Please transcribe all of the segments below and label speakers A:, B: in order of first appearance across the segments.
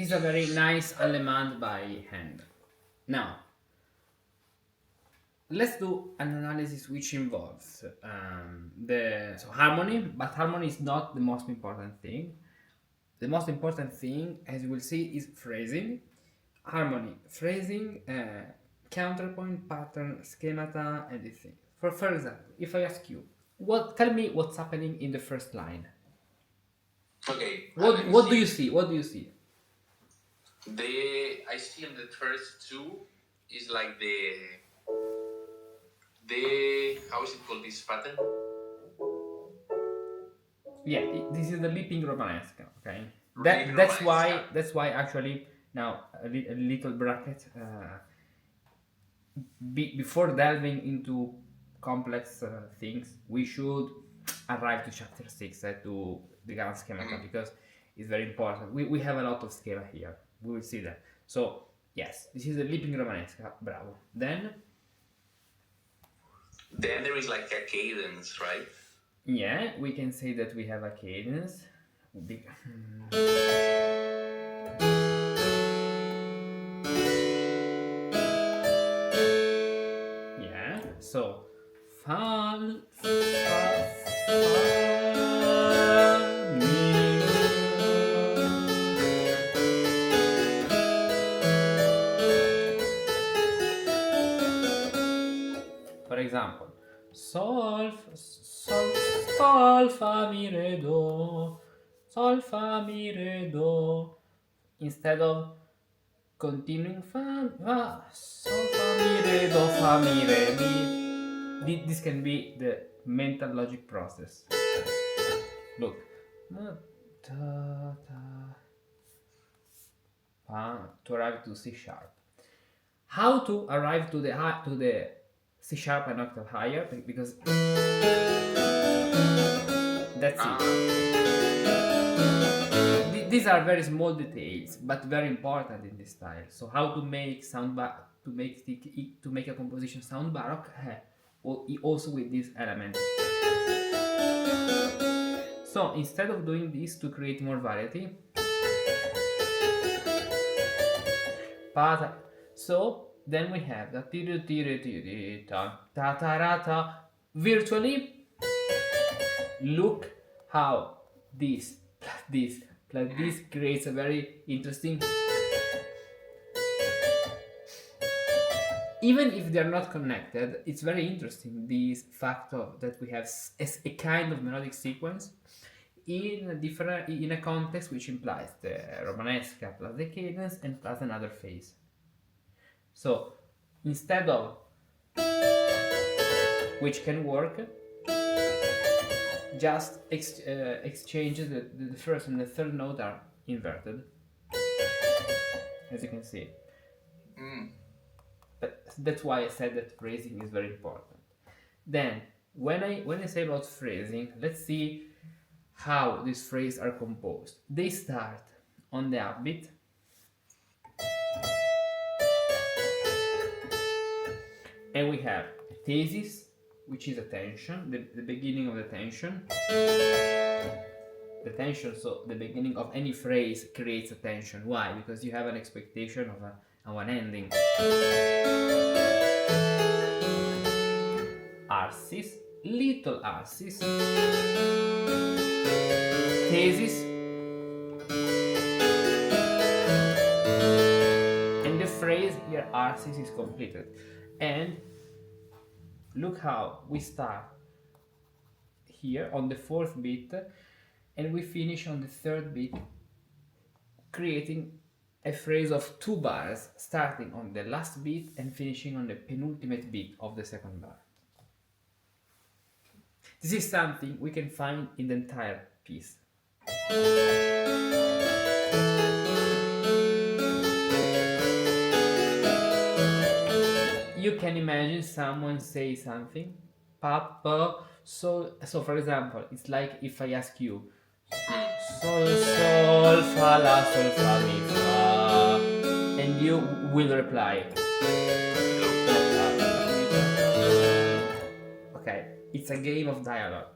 A: is a very nice Allemande by Handel. Now, let's do an analysis which involves harmony, but harmony is not the most important thing. The most important thing, as you will see, is phrasing, harmony, phrasing, counterpoint, pattern, schemata, and these things. For example, if I ask you, tell me what's happening in the first line.
B: Okay.
A: What do you see? What do you see?
B: I see in the first two is like the how is it called, this pattern?
A: Yeah, this is the leaping Romanesca. Okay,
B: Leaping
A: that's
B: Romanesca.
A: why actually now a little bracket. Before delving into complex things, we should arrive to chapter 6 to the grand schemata, because it's very important. We have a lot of schema here. We will see that. So yes, this is the leaping Romanesca. Bravo. Then
B: there is like a cadence, right?
A: yeah, we can say that we have a cadence. Yeah, so fa, mi. For example, sol, fa, mi, re, do, sol, fa, mi, re, do. Instead of continuing fa, sol, fa, mi, re, do, fa, mi, re, mi. This can be the mental logic process. Look. To arrive to C sharp. How to arrive to the C sharp an octave higher? Because that's it. These are very small details, but very important in this style. So how to make to make a composition sound baroque, also with this element. So instead of doing this to create more variety, so then we have the virtually. Look how this creates a very interesting. Even if they are not connected, it's very interesting, this factor that we have as a kind of melodic sequence in a context which implies the Romanesca plus the cadence and plus another phase. So instead of, which can work, just exchange the first and the third note are inverted, as you can see. But that's why I said that phrasing is very important. Then when I say about phrasing, let's see how these phrases are composed. They start on the upbeat, and we have a thesis, which is a tension, the beginning of the tension. The tension, so the beginning of any phrase creates a tension. Why? Because you have an expectation of an ending. Arsis, little arsis, thesis, and the phrase here arsis is completed. And look how we start here on the fourth beat and we finish on the third beat, creating a phrase of 2 bars starting on the last beat and finishing on the penultimate beat of the second bar. This is something we can find in the entire piece. You can imagine someone say something, Papa. So for example, it's like if I ask you, sol, sol, fa, la, sol, fa, mi, fa, and you will reply. Okay, it's a game of dialogue.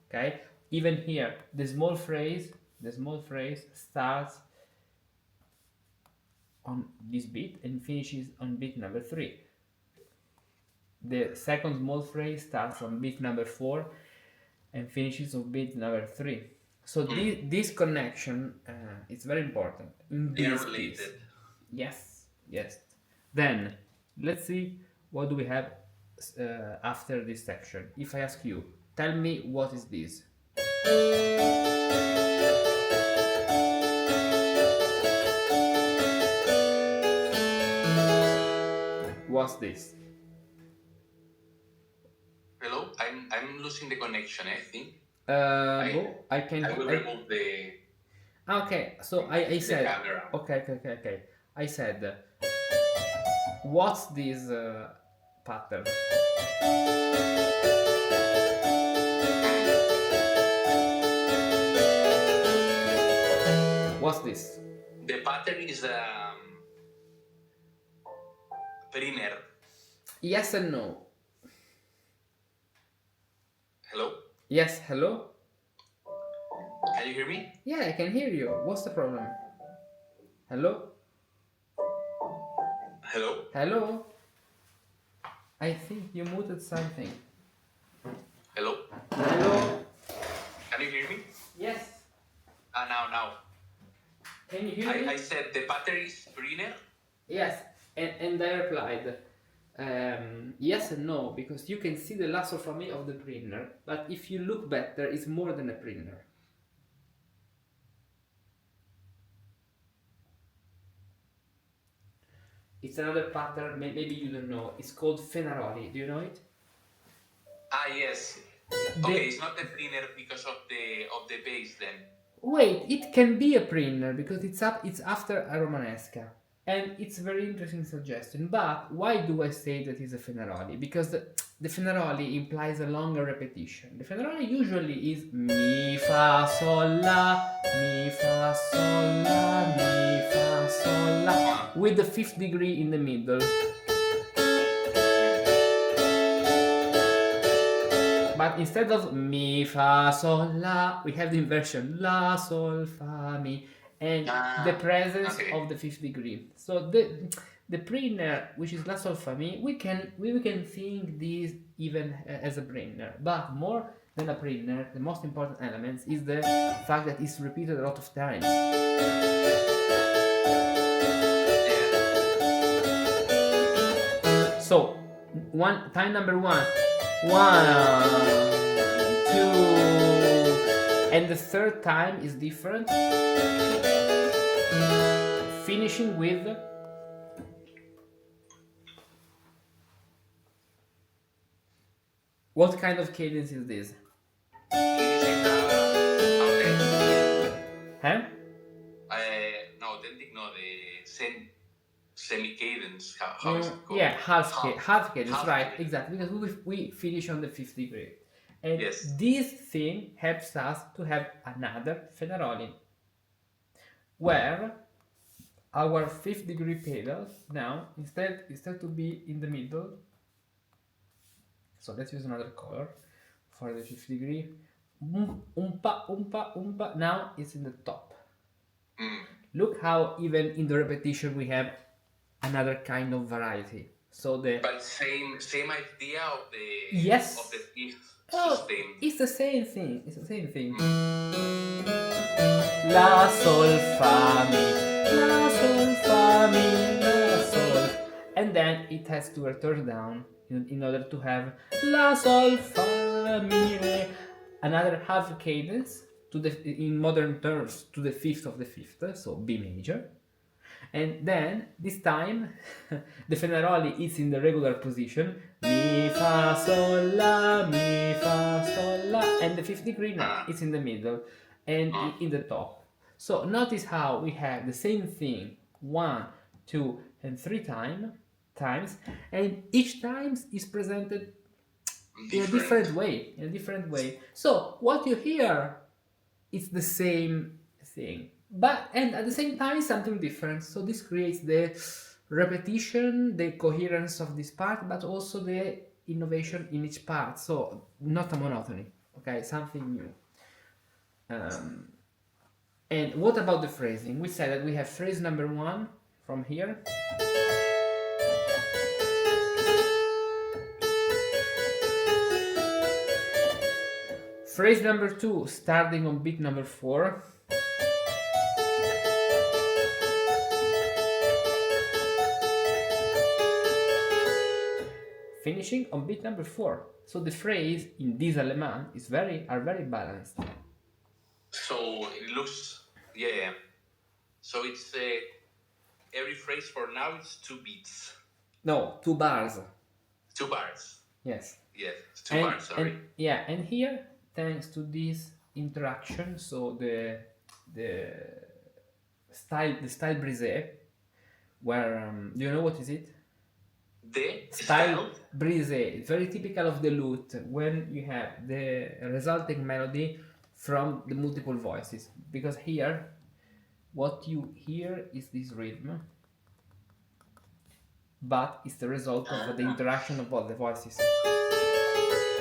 A: Okay, even here, the small phrase The small phrase starts on this beat and finishes on beat number 3. The second small phrase starts on beat number 4 and finishes on beat number 3. So this connection is very important in this piece. Yes, yes. Then let's see what do we have after this section. If I ask you, tell me what is this? What's this?
B: Hello, I'm losing the connection, I think.
A: I
B: will remove the.
A: Okay, so I said.
B: Camera.
A: Okay. I said, what's this pattern? What's this?
B: The pattern is Periner.
A: Yes and no.
B: Hello?
A: Yes, hello?
B: Can you hear me?
A: Yeah, I can hear you. What's the problem? Hello?
B: Hello?
A: Hello? I think you muted something.
B: Hello?
A: Hello?
B: Can you hear me?
A: Yes.
B: Now.
A: Can you hear me?
B: I said the pattern is Periner.
A: Yes, and I replied, yes and no, because you can see the la sol fa mi of the Periner, but if you look better, it's more than a Periner. It's another pattern, maybe you don't know. It's called Feneri. Do you know it?
B: Yes. Okay, it's not the Periner because of the bass then.
A: Wait, it can be a Periner because it's after a Romanesca. And it's a very interesting suggestion. But why do I say that it's a Feneri? Because the Feneri implies a longer repetition. The Feneri usually is mi fa sol la, mi fa sol la, mi fa sol la, with the fifth degree in the middle. But instead of mi fa sol la, we have the inversion la sol fa mi, and the presence of the fifth degree. So the Periner, which is la sol fa mi, we can think this even as a Periner, but more than a Periner, the most important elements is the fact that it's repeated a lot of times. So time number 1, 1, 2, and the third time is different, finishing with what kind of cadence is this? Huh?
B: No, authentic, no, the semi-cadence. How is it called?
A: Yeah, half cadence, right? Cadence. Exactly, because we finish on the fifth degree. And this thing helps us to have another Feneri, where our fifth degree pedal now instead to be in the middle. So let's use another color for the fifth degree. Umpa. Now it's in the top. Look how even in the repetition we have another kind of variety. So
B: but same idea of the fifth
A: system. It's the same thing. La sol fa mi, la sol fa mi, la sol, and then it has to return down in order to have la sol fa mi re, another half cadence to in modern terms to the fifth of the fifth, so B major. And then this time the Feneri is in the regular position, mi fa sol la, mi fa sol la, and the fifth degree now is in the middle and in the top. So notice how we have the same thing 1, 2, and 3 times, and each time is presented in a different way. So what you hear is the same thing, but and at the same time something different. So this creates the repetition, the coherence of this part, but also the innovation in each part. So not a monotony, okay, something new. And what about the phrasing? We said that we have phrase number 1 from here. Phrase number 2 starting on beat number 4. Finishing on beat number 4. So the phrase in this Allemande are very balanced.
B: So it looks, yeah. So it's every phrase for now it's 2 beats.
A: No, 2 bars.
B: 2 bars.
A: Yes.
B: Yes, 2 bars. Sorry.
A: And here, thanks to this interaction, so the style brisé, where do you know what is it?
B: The
A: Style brisé. It's very typical of the lute when you have the resulting melody from the multiple voices, because here what you hear is this rhythm, but it's the result of the interaction of all the voices.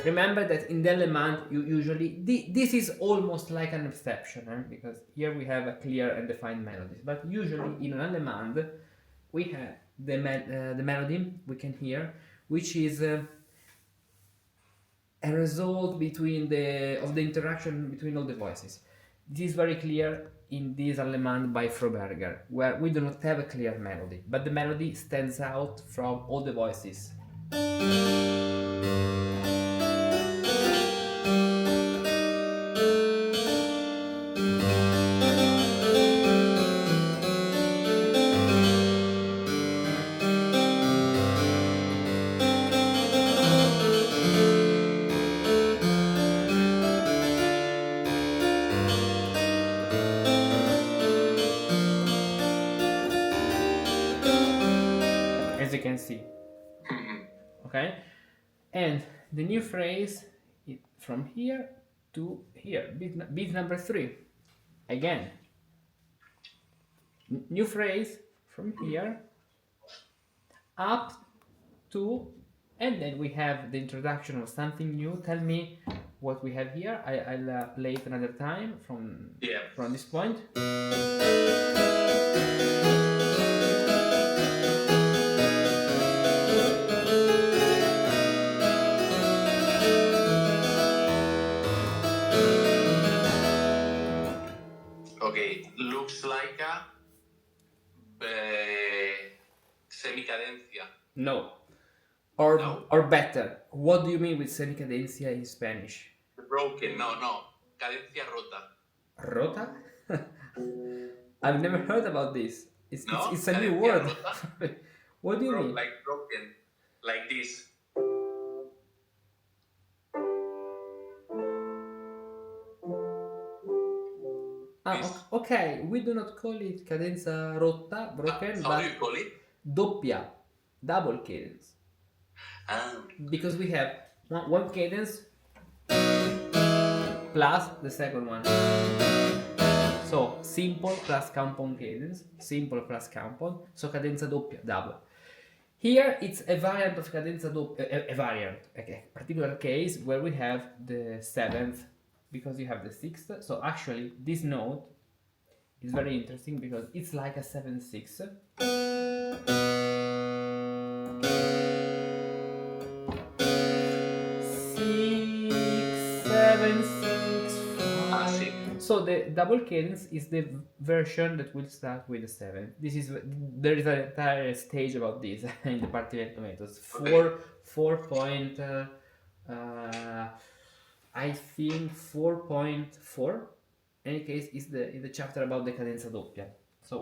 A: Remember that in the Allemande you usually this is almost like an exception, because here we have a clear and defined melodies, but usually in an Allemande we have the melody we can hear, which is a result between of the interaction between all the voices. This is very clear in this Allemande by Froberger, where we do not have a clear melody, but the melody stands out from all the voices. As you can see. Okay? And the new phrase from here to here, beat number 3. Again, new phrase from here up to, and then we have the introduction of something new. Tell me what we have here. I'll play it another time from this point.
B: Okay, looks like a semicadencia.
A: No. Or better, what do you mean with semicadencia in Spanish?
B: Broken, no. Cadencia rota.
A: Rota? I've never heard about this. It's a new word. What do you mean?
B: Like broken, like this.
A: Okay, we do not call it cadenza rotta, broken,
B: how
A: but
B: do you call it?
A: doppia, double cadence. Because we have one cadence plus the second one. So simple plus compound cadence, simple plus compound, so cadenza doppia, double. Here it's a variant of cadenza doppia, a variant, okay, particular case where we have the 7th, because you have the 6th. So actually this note is very interesting because it's like a 7/6. So the double cadence is the version that will start with the 7. There is an entire stage about this in the partimenti methods. 4 I think 4.4. In any case, is the chapter about the cadenza doppia. So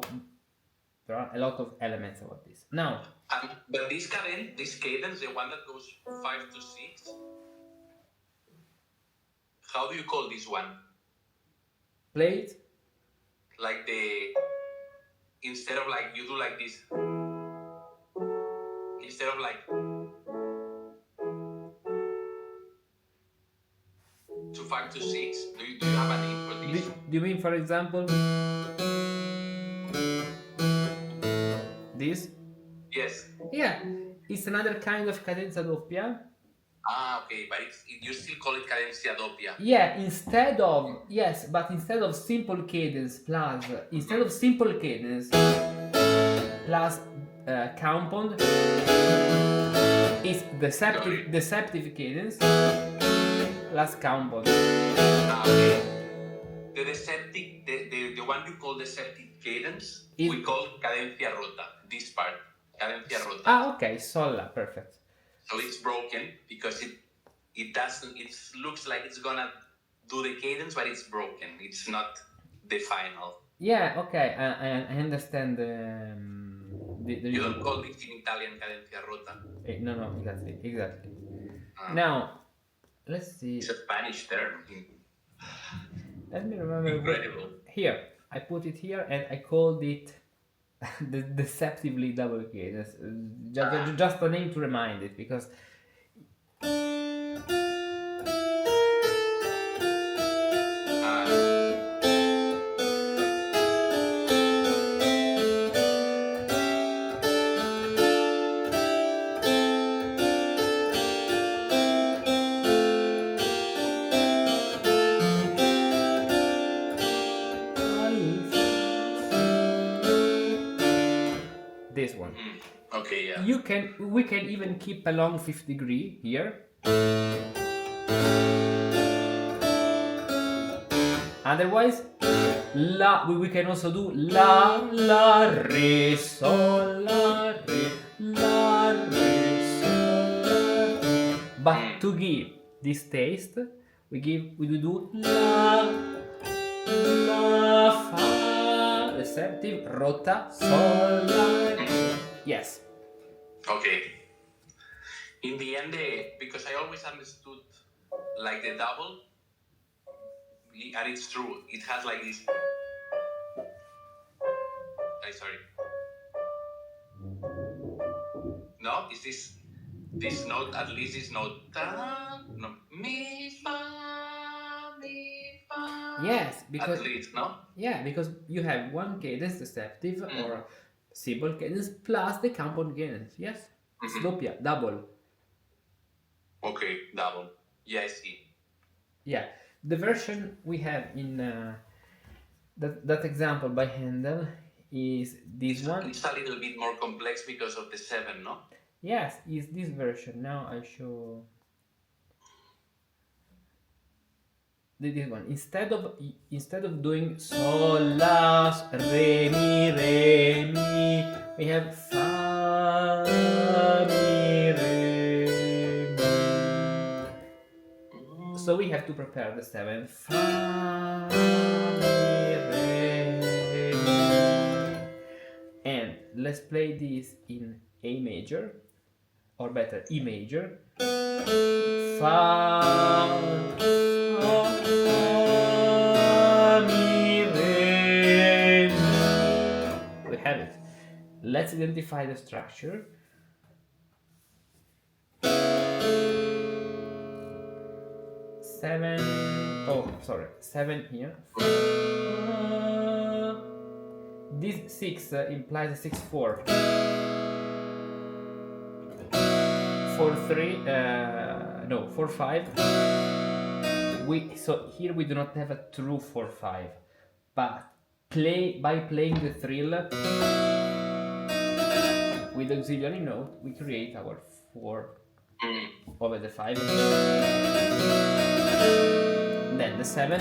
A: there are a lot of elements about this. Now,
B: but this cadence, the one that goes 5 to 6. How do you call this one?
A: Play it.
B: Like instead of like you do like this. Instead of like to 5 to 6. Do you have a name for this?
A: Do you mean, for example, this?
B: Yes.
A: Yeah, it's another kind of cadenza doppia,
B: Okay, but you still call it cadencia doppia.
A: Yeah, instead of, yes, but instead of simple cadence plus, instead of simple cadence plus compound, is deceptive cadence plus compound.
B: Okay. The deceptive, the one you call deceptive cadence, we call cadencia rota. This part, cadencia rota.
A: Okay, sola, perfect.
B: So it's broken because it doesn't. It looks like it's gonna do the cadence, but it's broken. It's not the final.
A: Yeah, okay, I understand the
B: You don't call it in Italian cadencia rota.
A: No, exactly. Now, let's see.
B: It's a Spanish term.
A: Let me remember.
B: Incredible.
A: Here, I put it here and I called it the deceptively double cadence. Just a name to remind it, because this one.
B: Okay, yeah.
A: We can even keep along 5th degree here. Otherwise, la, we can also do la, la, re, sol, la, re, la, re, sol, la, re. But to give this taste, we do la, la, fa, deceptive, rota, sol, la, re. Yes.
B: Okay. In the end, because I always understood like the double, and it's true, it has like this. Sorry. No, is this note, at least this note? No, mi fa, mi fa.
A: Yes, because
B: at least, no?
A: Yeah, because you have one cadence deceptive or simple cadence plus the compound cadence. Yes, it's doppia, double.
B: Okay, double. Yeah, I see.
A: Yeah, the version we have in that example by Handel is this one.
B: It's a little bit more complex because of the 7, no?
A: Yes, is this version. Now I show this one. Instead of doing sol, la, re, mi, we have fa, mi, re, mi. So we have to prepare the 7. Fa, mi, re, mi. And let's play this in A major, or better, E major. Fa, mi, re, mi. We have it. Let's identify the structure. Seven. Oh, sorry. 7 here. This 6 implies a 6/4. 4/3. No, 4/5. So here we do not have a true 4/5, but by playing the thrill with auxiliary note, we create our 4 over the 5. Then the 7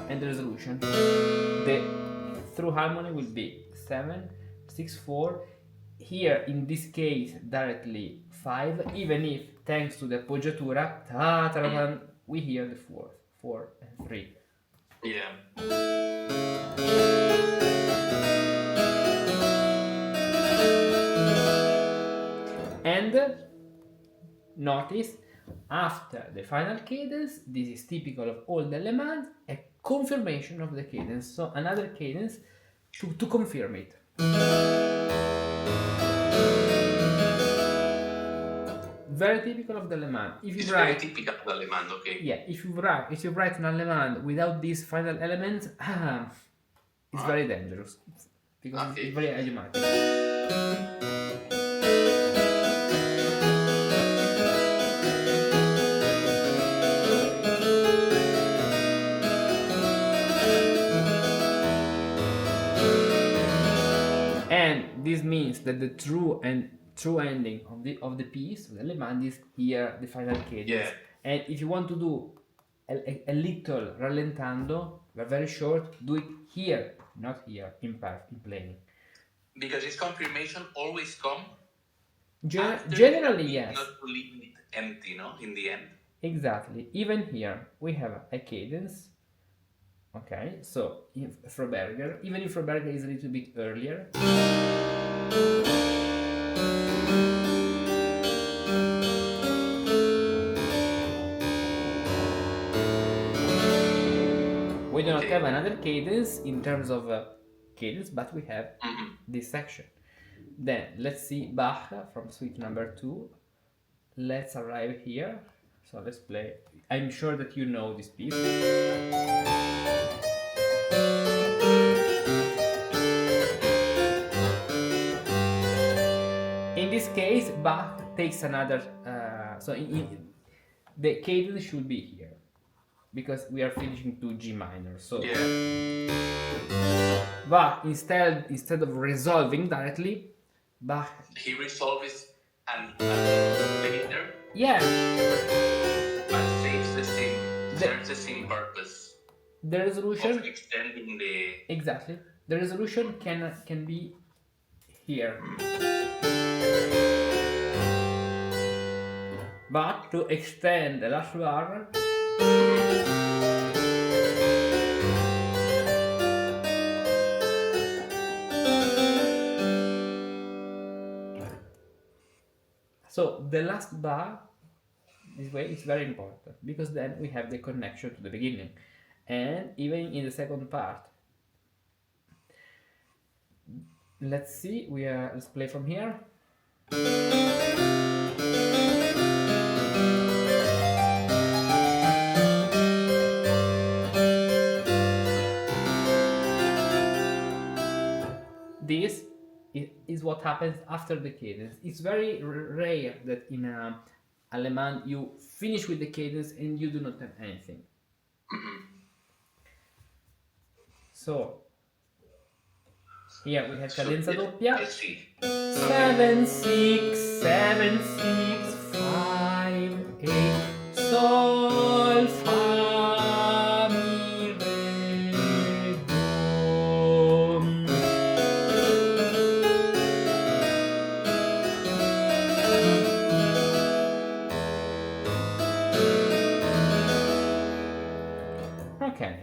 A: and the resolution. The through harmony will be 7, 6, 4. Here in this case directly 5, even if thanks to the appoggiatura we hear the 4 and 3.
B: Yeah.
A: And notice, after the final cadence, this is typical of all the Allemande, a confirmation of the cadence. So another cadence to confirm it. Very typical of the Allemande.
B: It's very typical of the Allemande, okay.
A: Yeah, if you write an Allemande without these final elements, it's very dangerous because it's very idiomatic. this means that the true ending of the piece, the Allemande, is here, the final cadence.
B: Yeah.
A: And if you want to do a little rallentando, very short, do it here, not here, in playing.
B: Because its confirmation always come
A: Generally, yes.
B: Not to leave it empty, no? In the end.
A: Exactly. Even here, we have a cadence. Okay, so in Froberger, even if Froberger is a little bit earlier. We do not have another cadence in terms of cadence, but we have this section. Then let's see Bach from suite number 2. Let's arrive here. So let's play. I'm sure that you know this piece. In this case, Bach takes another. The cadence should be here, because we are finishing to G minor. So, but instead of resolving directly, Bach
B: he resolves and later.
A: Yeah.
B: But serves the same purpose.
A: The resolution
B: of extending the.
A: Exactly. The resolution can be here. But to extend the last bar, so the last bar this way is very important, because then we have the connection to the beginning. And even in the second part, let's see, let's play from here. This is what happens after the cadence. It's very rare that in Allemande you finish with the cadence and you do not have anything. So here we have cadenza doppia. 7 6 7 6 5 8 sol fa mi re do. Okay.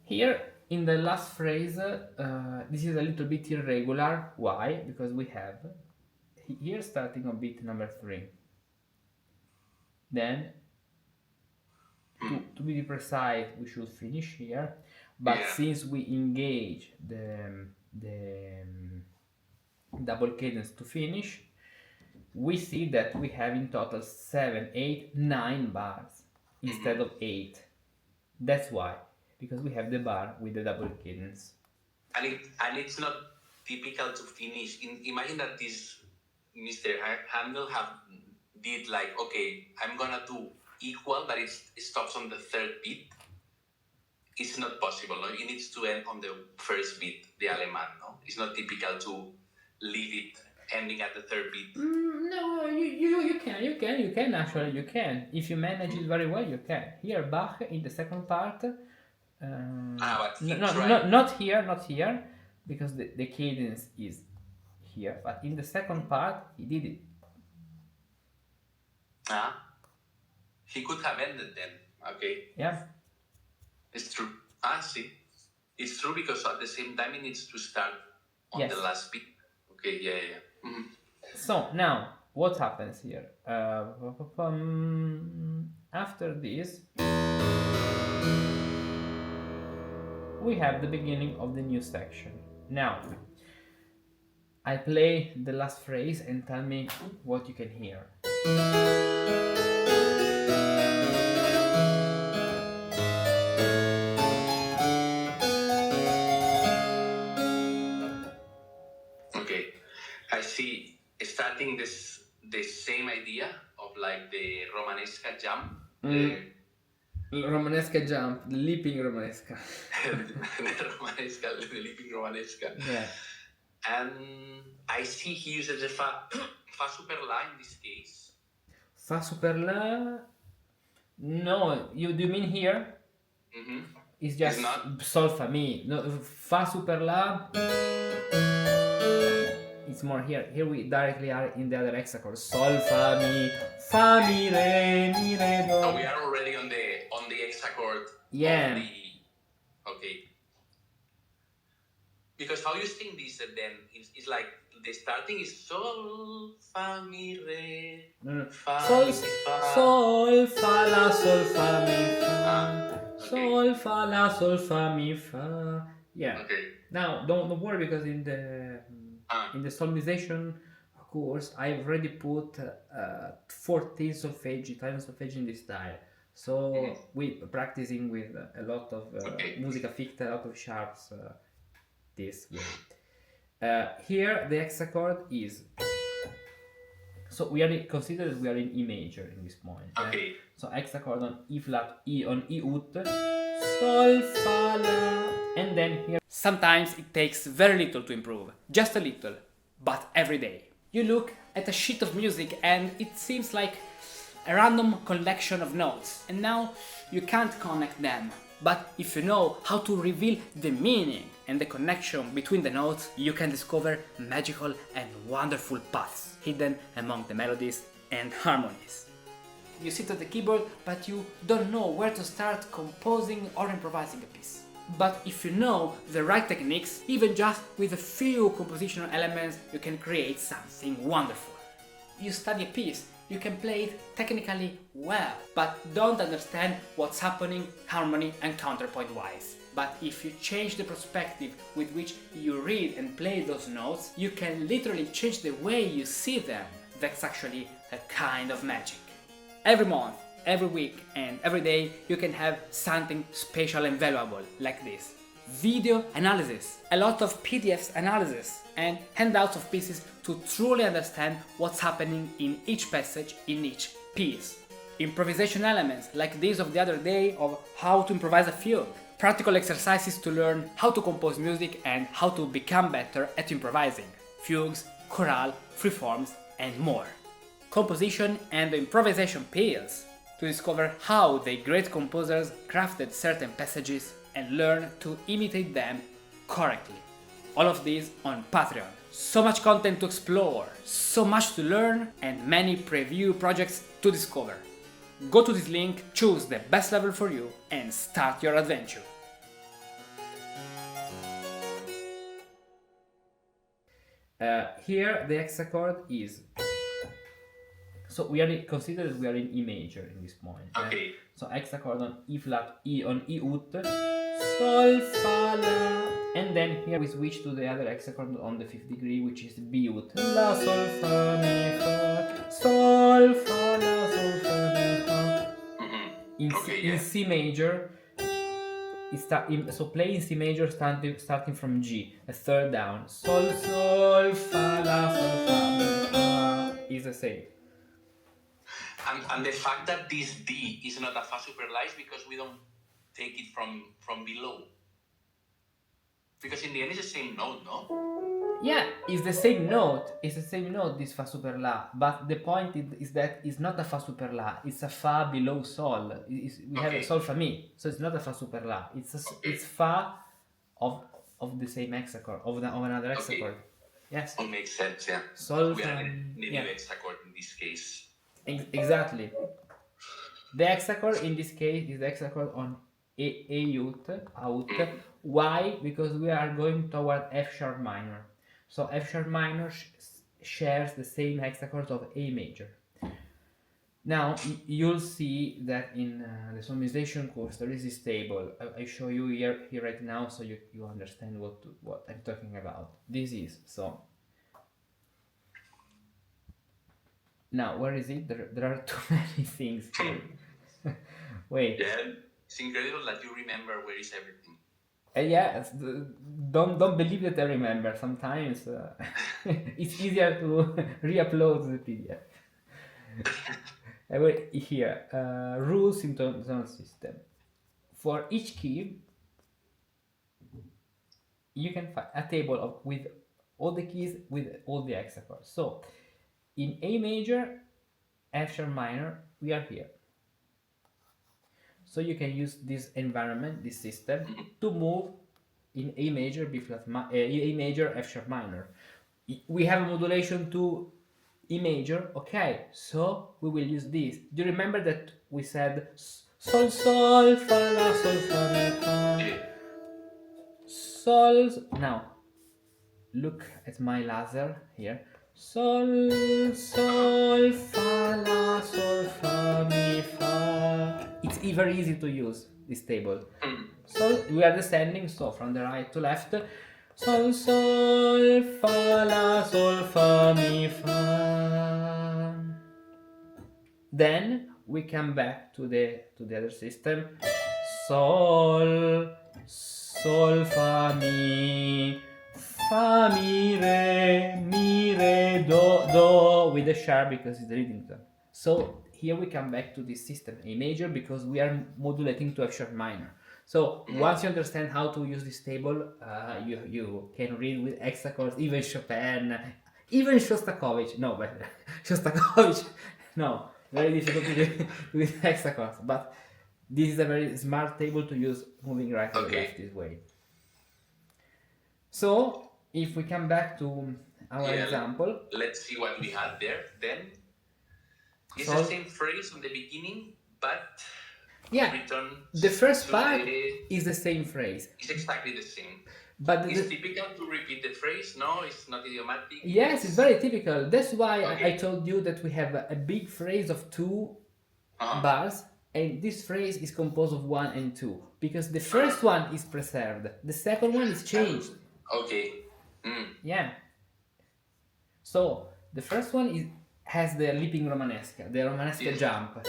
A: Here in the last phrase, this is a little bit irregular. Why? Because we have here starting on beat number 3. Then, to be precise, we should finish here. But since we engage the double cadence to finish, we see that we have in total 7, 8, 9 bars instead of 8. That's why. Because we have the bar with the double cadence.
B: And it's not typical to finish. Imagine that this Mr. Handel did like, okay, I'm gonna do equal, but it stops on the third beat. It's not possible. No? It needs to end on the first beat, the Allemande. No, it's not typical to leave it ending at the third beat.
A: No, you can actually, you can. If you manage it very well, you can. Here, Bach in the second part. Not here, because the cadence is here. But in the second part, he did it.
B: He could have ended then. Okay.
A: Yeah.
B: It's true. See. It's true, because at the same time it needs to start on the last beat. Okay, yeah. Mm-hmm.
A: So now, what happens here? After this, we have the beginning of the new section. Now, I play the last phrase and tell me what you can hear.
B: Okay, I see. Starting the same idea of like the Romanesca jump.
A: Romanesca jump, the leaping Romanesca.
B: The leaping Romanesca.
A: Yeah.
B: And I see he uses the fa super la in this case.
A: Fa super la. No, do you mean here?
B: Mm-hmm.
A: It's just sol fa mi. No, fa super la. It's more here. Here we directly are in the other hexachord. Sol fa mi re do.
B: So we are already on the hexachord.
A: Yeah.
B: Okay. Because how you sing this then is like the starting is sol fa mi re fa
A: sol
B: mi fa.
A: Sol fa la sol fa mi fa.
B: Okay.
A: Sol fa la sol fa mi fa. Yeah.
B: Okay.
A: Now don't worry, because in the solmization course I've already put 14 solfeggi, Italian solfeggi in this style. So we practicing with a lot of musica ficta, a lot of sharps this way. Here the hexachord is. So we are considered we are in E major in this point.
B: Okay.
A: So hexachord on E flat, E on E ut, Sol fa la, and then here. Sometimes it takes very little to improve, just a little, but every day. You look at a sheet of music and it seems like a random collection of notes, and now you can't connect them. But if you know how to reveal the meaning and the connection between the notes, you can discover magical and wonderful paths hidden among the melodies and harmonies. You sit at the keyboard, but you don't know where to start composing or improvising a piece. But if you know the right techniques, even just with a few compositional elements, you can create something wonderful. You study a piece, you can play it technically well, but don't understand what's happening harmony and counterpoint wise. But if you change the perspective with which you read and play those notes, you can literally change the way you see them. That's actually a kind of magic. Every month, every week and every day you can have something special and valuable like this. Video analysis, a lot of PDFs analysis and handouts of pieces to truly understand what's happening in each passage, in each piece. Improvisation elements like this of the other day of how to improvise a fugue. Practical exercises to learn how to compose music and how to become better at improvising. Fugues, chorale, freeforms and more. Composition and improvisation pills to discover how the great composers crafted certain passages and learn to imitate them correctly. All of this on Patreon. So much content to explore, so much to learn, and many preview projects to discover. Go to this link, choose the best level for you, and start your adventure. Here the hexachord is. So we are considered we are in E major in this point.
B: Okay.
A: So hexachord on E flat, E on E ut, Sol fa la, and then here we switch to the other hexachord on the 5th degree, which is B ut. La sol fa mi fa, sol fa la sol fa mi fa. In C major, so play in C major starting from G, a third down. Sol sol fa la sol fa mi fa is the same.
B: And the fact that this D is not a fa super la is because we don't take it from below. Because in the end it's the same note, no?
A: Yeah, it's the same note. It's the same note, this fa super la. But the point is that it's not a fa super la. It's a fa below sol. We have a sol fa mi, so it's not a fa super la. It's fa of the same hexachord, of another hexachord. Yes.
B: It makes sense, yeah.
A: Sol
B: we
A: fa.
B: are in the new hexachord in this case.
A: Exactly. The hexachord in this case is the hexachord on A ut. Why? Because we are going toward F sharp minor. So F sharp minor shares the same hexachords of A major. Now you'll see that in the solmization course there is this table. I show you here right now so you understand what I'm talking about. This is so. Now, where is it? There are too many things here. Wait.
B: Yeah, it's incredible that you remember where is everything.
A: Yeah, don't believe that I remember. Sometimes it's easier to re-upload the PDF. Here, rules in tone system. For each key, you can find a table with all the keys with all the hexachords. So in A major, F sharp minor, we are here. So you can use this environment, this system, to move in A major, B flat, A major, F sharp minor. We have a modulation to E major, okay, so we will use this. Do you remember that we said sol, sol, fa, la, sol, fa, mi, fa, sol, now, look at my laser here. Sol, sol, fa, la, sol, fa, mi, fa. It's very easy to use this table. So we are descending, so from the right to left. Sol, sol, fa, la, sol, fa, mi, fa. Then we come back to the other system. Sol, sol, fa, mi, re, do, with the sharp because it's the reading tone. So here we come back to this system, A major, because we are modulating to F sharp minor. So once you understand how to use this table, you can read with hexachords, even Chopin, even Shostakovich. No, but Shostakovich, no, very difficult to do with hexachords. But this is a very smart table to use moving right and left this way. So if we come back to our example,
B: let's see what we had there. Then it's the same phrase from the beginning, but
A: the first part is the same phrase.
B: It's exactly the same.
A: But
B: it's typical to repeat the phrase. No, it's not idiomatic.
A: Yes, it's very typical. That's why I told you that we have a big phrase of two bars, and this phrase is composed of 1 and 2, because the first one is preserved, the second one is changed.
B: Okay.
A: Yeah. So the first one has the leaping Romanesca, the Romanesca jump.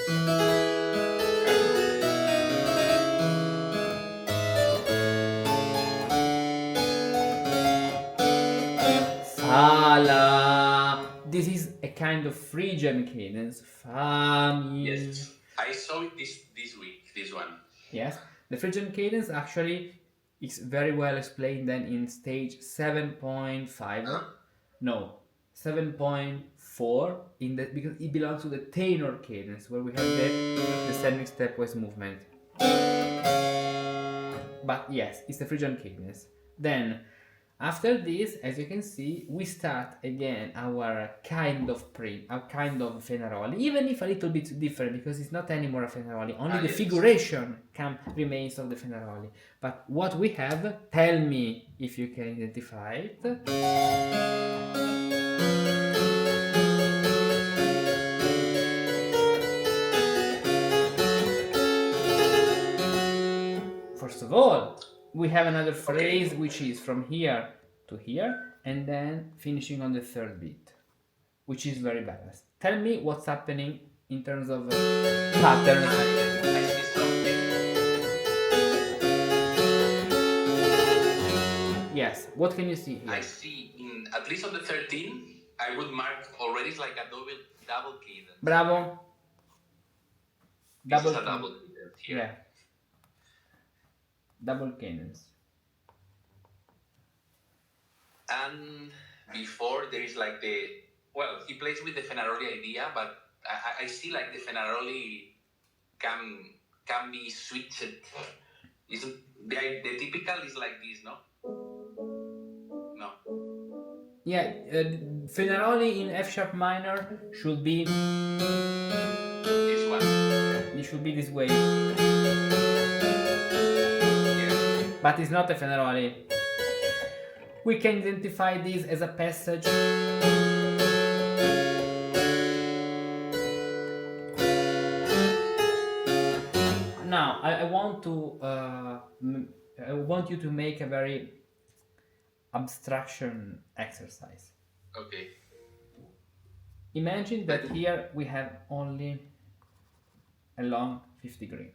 A: Fa, la. This is a kind of Phrygian cadence. Fa, mi.
B: Yes, I saw it this week, this one.
A: Yes, the Phrygian cadence actually is very well explained then in stage 7.5. No, 7.4 because it belongs to the tenor cadence, where we have the descending stepwise movement. But yes, it's the Phrygian cadence. Then after this, as you can see, we start again our kind of Fenaroli, even if a little bit different, because it's not anymore a Fenaroli, only the figuration remains of the Fenaroli. But what we have, tell me if you can identify it. First of all, we have another phrase which is from here to here and then finishing on the third beat, which is very balanced. Tell me what's happening in terms of patterns. Yes, what can you see here?
B: I see, at least on the 13, I would mark already like a double cadence.
A: Bravo.
B: This is a double cadence here.
A: Yeah. Double cadence.
B: And before there is like he plays with the Fenaroli idea, but I see like the Fenaroli can be switched. The typical is like this, no? No.
A: Yeah, Fenaroli in F sharp minor should be
B: this one.
A: It should be this way. But it's not a Fenaroli. We can identify this as a passage. Now, I want you to make a very abstraction exercise.
B: Okay.
A: Imagine that here we have only a long 5th degree.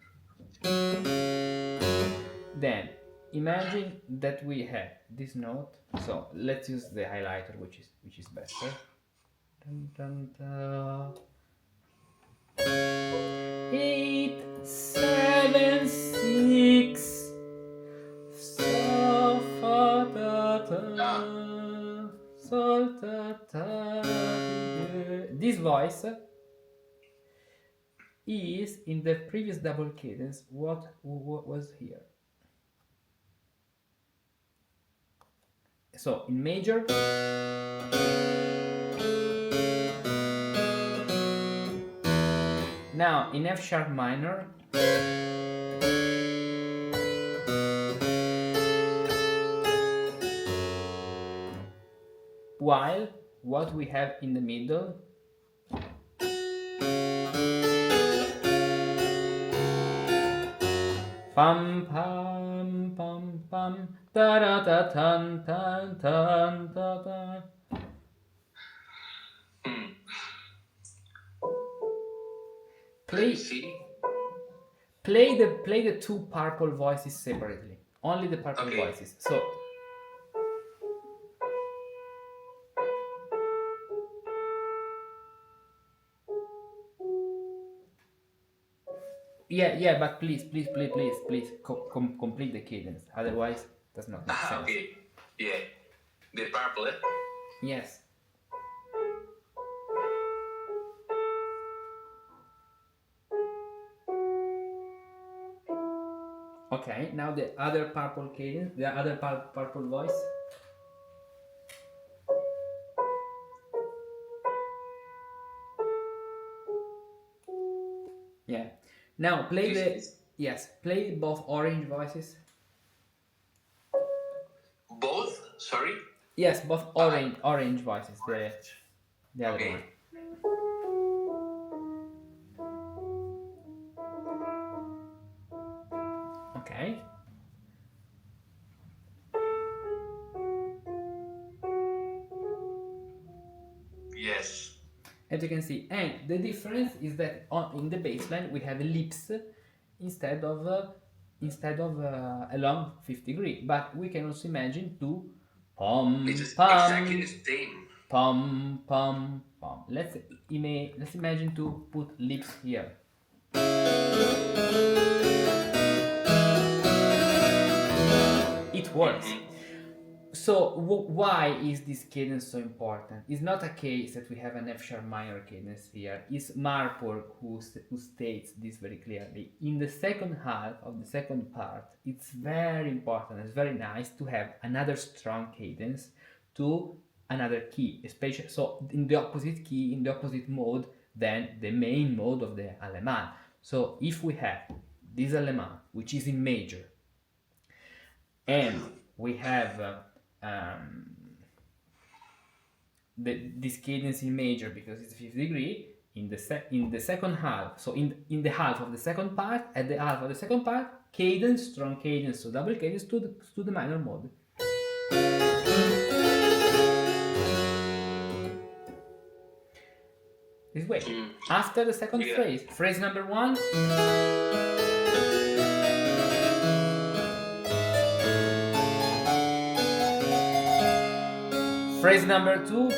A: Then imagine that we have this note. So let's use the highlighter, which is better. Dun, dun, dun. 8, 7, 6. So, fa, da, da. ta, ta. This voice is in the previous double cadence what was here. So in major, now in F sharp minor, while what we have in the middle pam pam pam pam ta da ta tan tan tan ta ta. Play the two purple voices separately. Only the purple voices. So yeah, but please complete the cadence. Otherwise, it does not make sense.
B: Okay. Yeah. The purple.
A: Yes. Okay, now the other purple cadence, the other purple voice. Yeah. Now play play both orange voices.
B: Both? Sorry?
A: Yes, both orange voices. The other one. Okay.
B: Yes.
A: As you can see, and the difference is that in the bass line we have ellipse instead of a long fifth degree, but we can also imagine two pom
B: exactly the same.
A: Pom pom pom. Let's imagine to put lips here. It works. So why is this cadence so important? It's not a case that we have an F sharp minor cadence here. It's Marpur who states this very clearly. In the second half of the second part, it's very important, it's very nice to have another strong cadence to another key, especially so in the opposite key, in the opposite mode than the main mode of the Allemande. So if we have this Allemande, which is in major, and we have this cadence in major because it's fifth degree in the second half. So in the half of the second part, at the half of the second part, cadence, strong cadence, so double cadence to the minor mode. This way. After the second phrase number 1. Phrase number 2.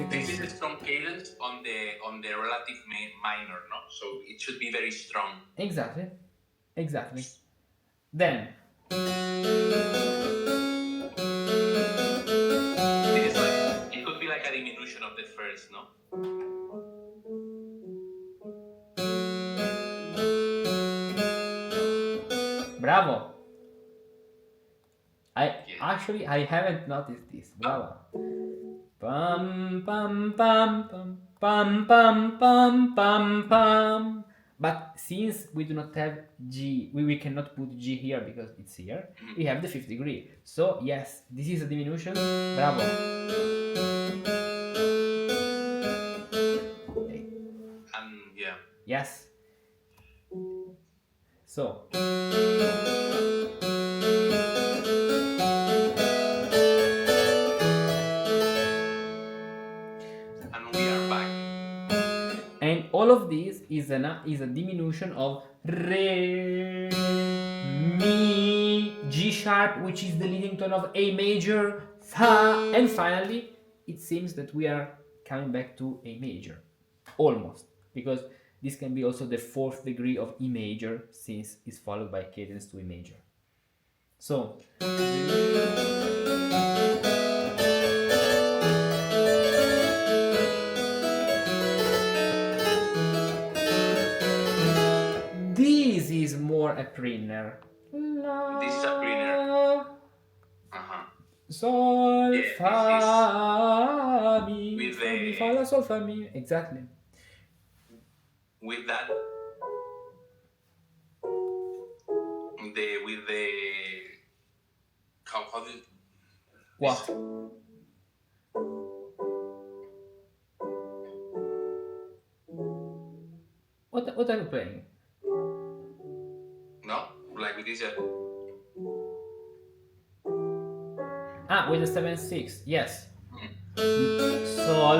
B: This is a strong cadence on the relative minor, no? So it should be very strong.
A: Exactly. Then
B: it could be like a diminution of the first, no?
A: Bravo. I haven't noticed this. Bravo. Pam pam pam pam pam pam pam pam pam. But since we do not have G, we cannot put G here because it's here. We have the fifth degree. So yes, this is a diminution. Bravo.
B: Yeah.
A: Yes. So. All of this is a diminution of Re, Mi, G sharp, which is the leading tone of A major, Fa, and finally, it seems that we are coming back to A major, almost, because this can be also the fourth degree of E major, since it's followed by cadence to E major. So this is more a prinner.
B: This is a prinner.
A: Sol,
B: Yeah,
A: fa, mi,
B: with
A: fa, mi,
B: the-
A: fa, la, sol, fa, mi. Exactly.
B: With that, with the how do you,
A: What? What are you playing?
B: no, like with this.
A: Ah, with the 7/6. Yes. Sol,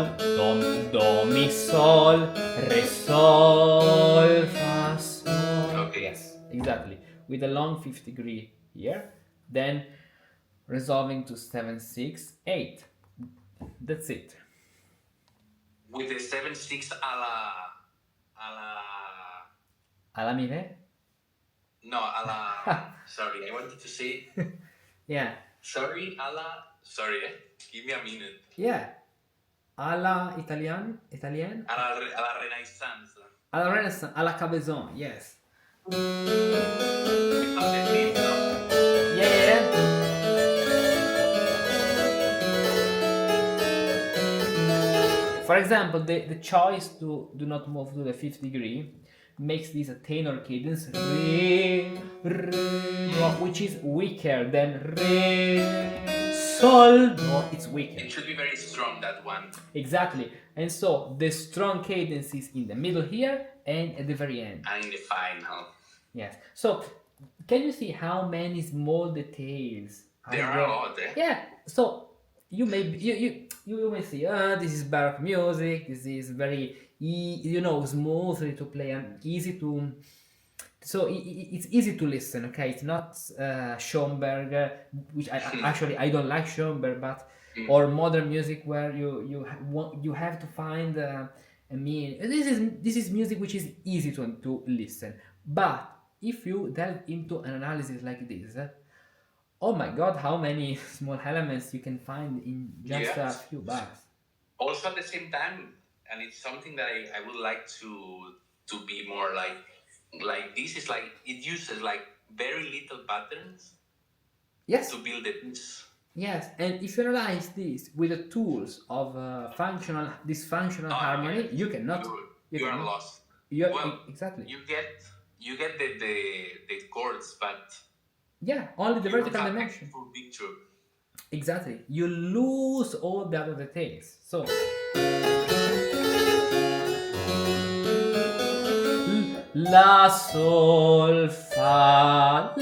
A: do, mi, sol, re, sol, fa, sol.
B: Okay.
A: Yes, exactly. With a long fifth degree here, then resolving to 7/6, 8. That's it.
B: With the 7/6 a la
A: Alla mire?
B: no a la sorry, I wanted to say
A: Yeah.
B: sorry a la sorry. Give me a minute.
A: Yeah. Alla Italian?
B: A la Renaissance.
A: Alla Renaissance, alla Cabezon, yes.
B: Without the theme, no?
A: Yeah. For example, the choice to do not move to the fifth degree makes this a tenor cadence, re, which is weaker than re, sol, no, it's weaker.
B: It should be very strong, that one.
A: Exactly. And so the strong cadence is in the middle here and at the very end.
B: And in the final.
A: Yes. So can you see how many small details
B: There are a lot, eh?
A: Yeah. So you may you may see, this is baroque music. This is very smoothly to play and easy to. So it's easy to listen. Okay, it's not Schoenberg, which I don't like Schoenberg, but or modern music where you have to find a meaning. This is music which is easy to listen, but if you delve into an analysis like this, oh my god, how many small elements you can find in just a few bars.
B: Also at the same time, and it's something that I would like to be more like this is like it uses like very little patterns.
A: Yes.
B: To build the piece.
A: Yes, and if you analyze this with the tools of dysfunctional harmony, you cannot.
B: You are lost.
A: Exactly.
B: You get the chords, but
A: yeah, only the vertical dimension.
B: Full picture.
A: Exactly. You lose all the other details. So la sol fa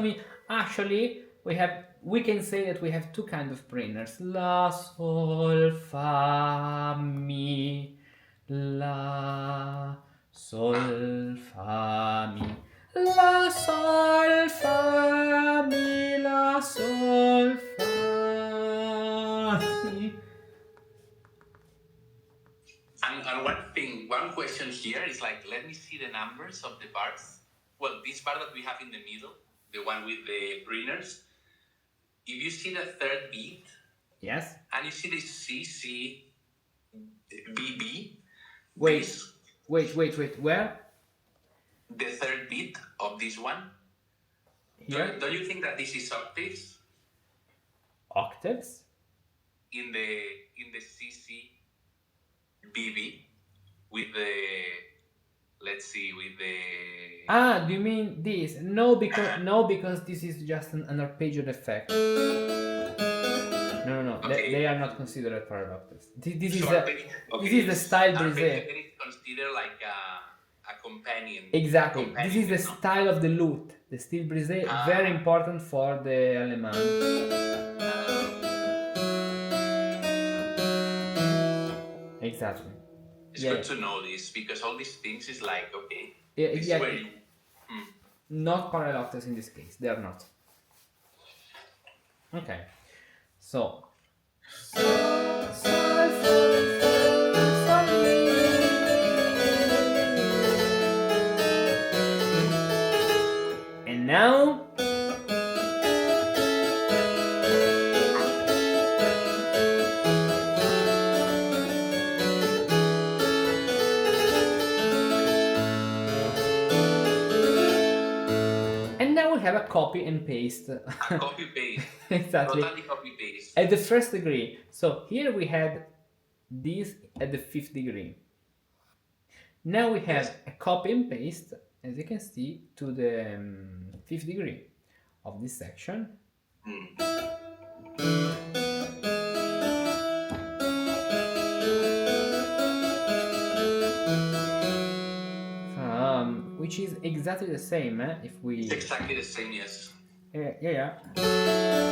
A: mi. Actually, we can say that we have two kinds of printers. La sol fa mi, la sol fa mi, la sol fa mi, la sol fa mi.
B: And one question here is like, let me see the numbers of the bars. Well, this bar that we have in the middle, the one with the printers. If you see the third beat,
A: yes,
B: and you see the CC, BB.
A: Wait. Where?
B: The third beat of this one.
A: Here.
B: Don't you think that this is octaves?
A: Octaves?
B: In the CC, BB, with the. Let's see, with the.
A: Do you mean this? No, because this is just an arpeggiated effect. No.
B: Okay.
A: They are not considered parallel octaves. This is the style brisé.
B: It's considered like a companion.
A: Exactly. This is the style of the lute. The style brisé, very important for the Allemande. Exactly.
B: It's good to know this, because all these things is like, okay, this is where you...
A: Not parallel octaves in this case, they are not. Okay, so copy and paste.
B: A copy paste.
A: Exactly.
B: Totally copy paste.
A: At the first degree. So here we had this at the 5th degree. Now we have
B: Yes.
A: a copy and paste, as you can see, to the 5th degree of this section. Which is exactly the same, if we...
B: It's exactly the same, yes.
A: Yeah.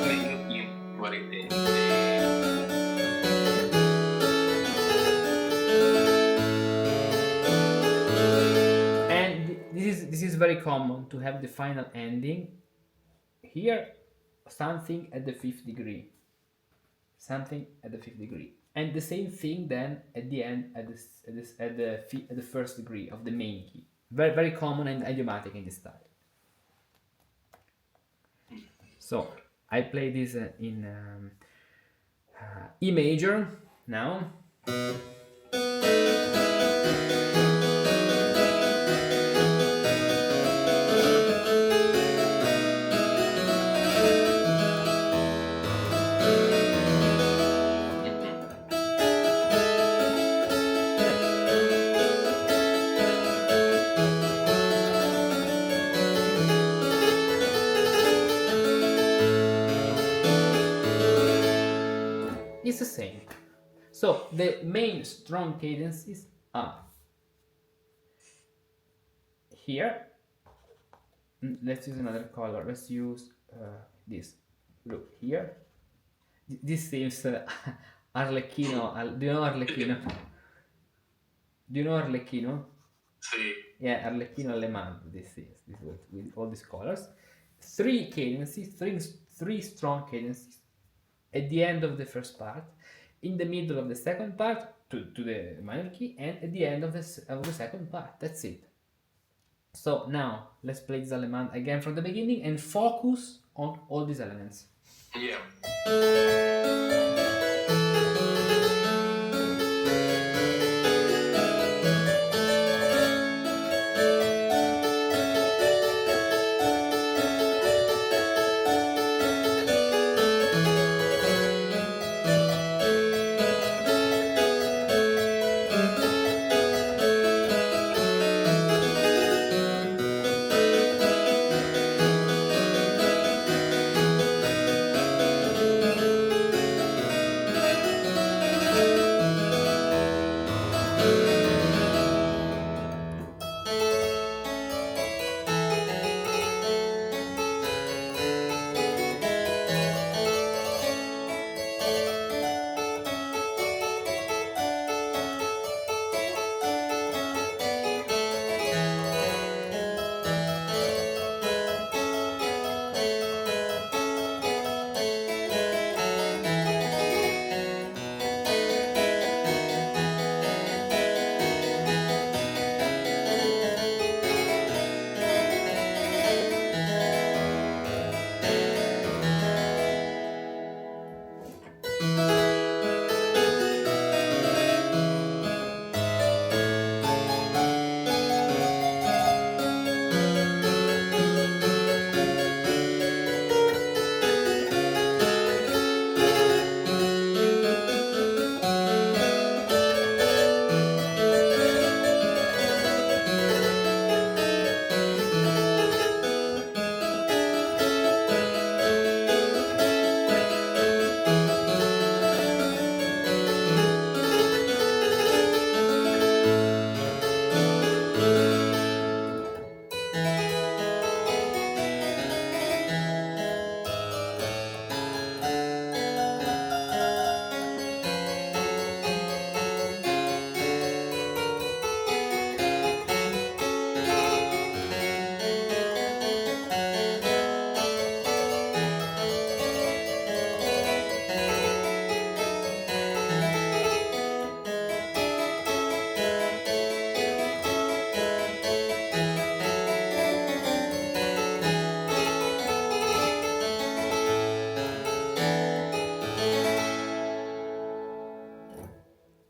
B: Making what it is.
A: And this is very common to have the final ending here, something at the 5th degree, something at the 5th degree, and the same thing then at the end at the 1st degree of the main key. Very, very common and idiomatic in this style. So I play this in E major now. It's the same. So the main strong cadences are here. Let's use another color. Let's use this. Look here. This seems Arlecchino. Do you know Arlecchino? Do you know Arlecchino?
B: Sí.
A: Yeah, Arlecchino Allemande. This with all these colors. 3 cadences, three strong cadences at the end of the first part, in the middle of the second part to the minor key, and at the end of the second part. That's it. So now let's play this Allemande again from the beginning and focus on all these elements.
B: Yeah.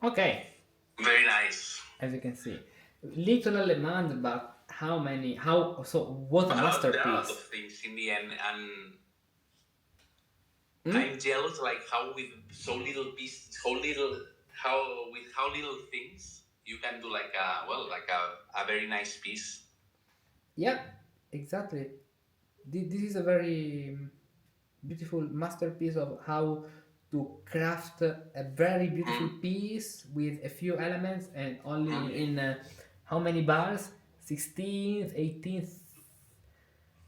B: Okay.
A: Very nice. As you can see, little Allemande, but what a
B: There are a lot
A: masterpiece.
B: of things in the end, and I'm jealous, like how with so little piece, with how little things you can do like a very nice piece.
A: Yeah, exactly. This is a very beautiful masterpiece of how to craft a very beautiful piece with a few elements and only in how many bars? 16th, 18th,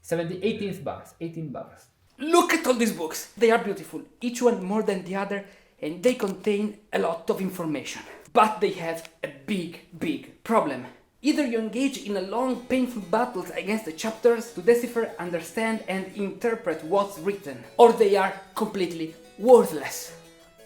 A: 17th, 18th bars. 18 bars.
C: Look at all these books. They are beautiful, each one more than the other, and they contain a lot of information. But they have a big problem. Either you engage in a long, painful battles against the chapters to decipher, understand, and interpret what's written, or they are completely worthless.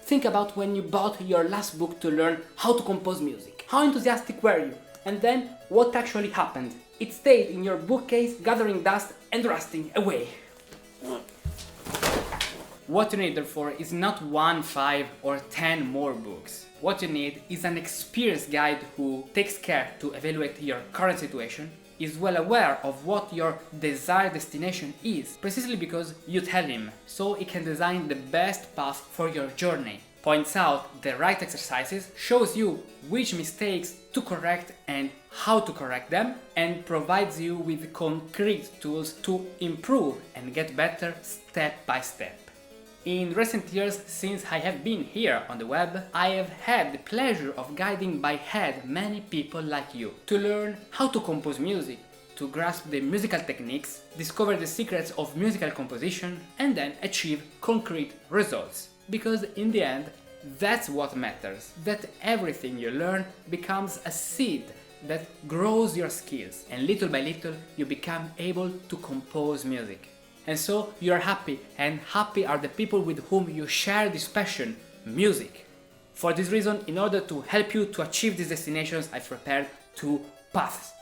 C: Think about when you bought your last book to learn how to compose music. How enthusiastic were you? And then what actually happened? It stayed in your bookcase, gathering dust and rusting away.
A: What you need, therefore, is not 1, 5, or 10 more books. What you need is an experienced guide who takes care to evaluate your current situation, is well aware of what your desired destination is, precisely because you tell him, so he can design the best path for your journey, points out the right exercises, shows you which mistakes to correct and how to correct them, and provides you with concrete tools to improve and get better step by step. In recent years, since I have been here on the web, I have had the pleasure of guiding by hand many people like you to learn how to compose music, to grasp the musical techniques, discover the secrets of musical composition, and then achieve concrete results. Because in the end, that's what matters, that everything you learn becomes a seed that grows your skills, and little by little you become able to compose music. And so you are happy, and happy are the people with whom you share this passion, music. For this reason, in order to help you to achieve these destinations, I've prepared 2 paths,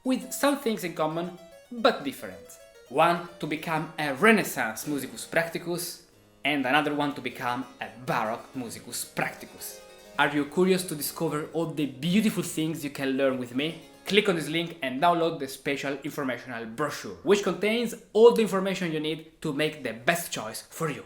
A: with some things in common, but different. One to become a Renaissance musicus practicus, and another one to become a Baroque musicus practicus. Are you curious to discover all the beautiful things you can learn with me? Click on this link and download the special informational brochure, which contains all the information you need to make the best choice for you.